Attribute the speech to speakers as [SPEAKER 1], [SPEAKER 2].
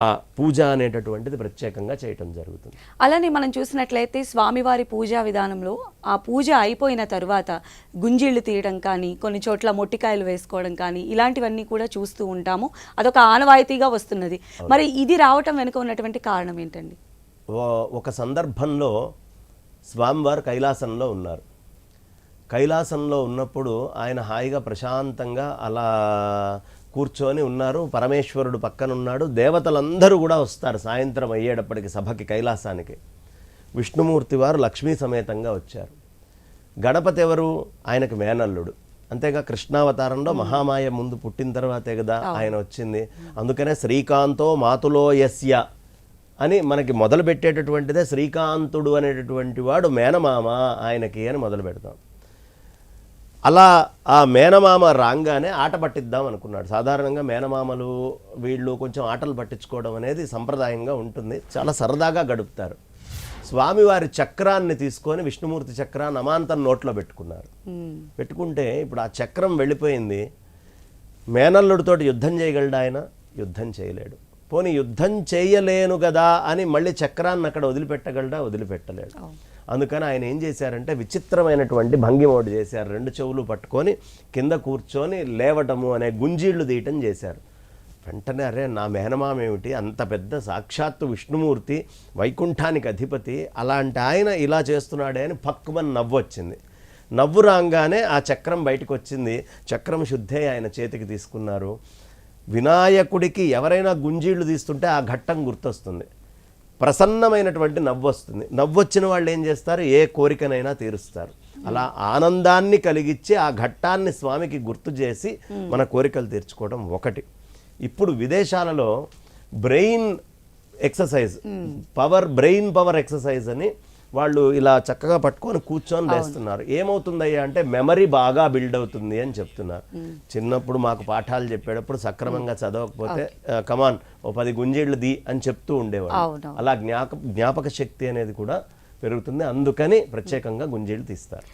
[SPEAKER 1] ఆ పూజ అనేటటువంటిది ప్రత్యేకంగా చేయటం జరుగుతుంది.
[SPEAKER 2] అలానే మనం చూసినట్లయితే స్వామివారి పూజా విధానంలో ఆ పూజ అయిపోయిన తరువాత గుంజీళ్ళు తీయడం కానీ, కొన్ని చోట్ల మొట్టికాయలు వేసుకోవడం కానీ ఇలాంటివన్నీ కూడా చూస్తూ ఉంటాము. అదొక ఆనవాయితీగా వస్తున్నది. మరి ఇది రావటం వెనుక ఉన్నటువంటి కారణం ఏంటండి?
[SPEAKER 1] ఒక సందర్భంలో స్వామివారు కైలాసంలో ఉన్నారు. కైలాసంలో ఉన్నప్పుడు ఆయన హాయిగా ప్రశాంతంగా అలా కూర్చొని ఉన్నారు. పరమేశ్వరుడు పక్కన ఉన్నాడు. దేవతలందరూ కూడా వస్తారు సాయంత్రం అయ్యేటప్పటికి సభకి, కైలాసానికి. విష్ణుమూర్తి వారు లక్ష్మీ సమేతంగా వచ్చారు. గణపతి ఎవరు? ఆయనకు మేనల్లుడు. అంతేగా కృష్ణావతారంలో మహామాయ ముందు పుట్టిన తర్వాతే కదా ఆయన వచ్చింది. అందుకనే శ్రీకాంతో మాతులో యస్య అని మనకి మొదలు పెట్టేటటువంటిదే శ్రీకాంతుడు అనేటటువంటి వాడు మేనమామ ఆయనకి అని మొదలు పెడతాం. అలా ఆ మేనమామ రాగానే ఆట పట్టిద్దాం అనుకున్నాడు. సాధారణంగా మేనమామలు వీళ్ళు కొంచెం ఆటలు పట్టించుకోవడం అనేది సంప్రదాయంగా ఉంటుంది. చాలా సరదాగా గడుపుతారు. స్వామివారి చక్రాన్ని తీసుకొని, విష్ణుమూర్తి చక్రాన్ని అమాంతం నోట్లో పెట్టుకున్నారు. పెట్టుకుంటే ఇప్పుడు ఆ చక్రం వెళ్ళిపోయింది. మేనల్లుడితోటి యుద్ధం చేయగలడా ఆయన? యుద్ధం చేయలేడు. పోనీ యుద్ధం చేయలేను కదా అని మళ్ళీ చక్రాన్ని అక్కడ వదిలిపెట్టగలడా? వదిలిపెట్టలేడు. అందుకని ఆయన ఏం చేశారంటే విచిత్రమైనటువంటి భంగిమ ఒకటి చేశారు. రెండు చెవులు పట్టుకొని కింద కూర్చొని లేవటము అనే గుంజీళ్లు తీయటం చేశారు. వెంటనే అరే నా మేనమామ ఏమిటి, అంత పెద్ద సాక్షాత్తు విష్ణుమూర్తి, వైకుంఠానికి అధిపతి, అలాంటి ఆయన ఇలా చేస్తున్నాడే అని పక్కుమని నవ్వు వచ్చింది. నవ్వు రాగానే ఆ చక్రం బయటకు వచ్చింది. చక్రం శుద్ధే ఆయన చేతికి తీసుకున్నారు. వినాయకుడికి ఎవరైనా గుంజీళ్లు తీస్తుంటే ఆ ఘట్టం గుర్తొస్తుంది. ప్రసన్నమైనటువంటి నవ్వు వస్తుంది. నవ్వు వచ్చిన వాళ్ళు ఏం చేస్తారు? ఏ కోరికనైనా తీరుస్తారు. అలా ఆనందాన్ని కలిగించి ఆ ఘట్టాన్ని స్వామికి గుర్తు చేసి మన కోరికలు తీర్చుకోవడం ఒకటి. ఇప్పుడు విదేశాలలో brain exercise, brain power exercise అని వాళ్ళు ఇలా చక్కగా పట్టుకొని కూర్చొని లేస్తున్నారు. ఏమవుతుందయ్యా అంటే మెమరీ బాగా బిల్డ్ అవుతుంది అని చెప్తున్నారు. చిన్నప్పుడు మాకు పాఠాలు చెప్పేటప్పుడు సక్రమంగా చదవకపోతే కమాన్ ఓ 10 గుంజీళ్ళు ది అని చెప్తూ ఉండేవాడు. అలా జ్ఞాపక శక్తి అనేది కూడా పెరుగుతుంది. అందుకని ప్రత్యేకంగా గుంజీళ్ళు తీస్తారు.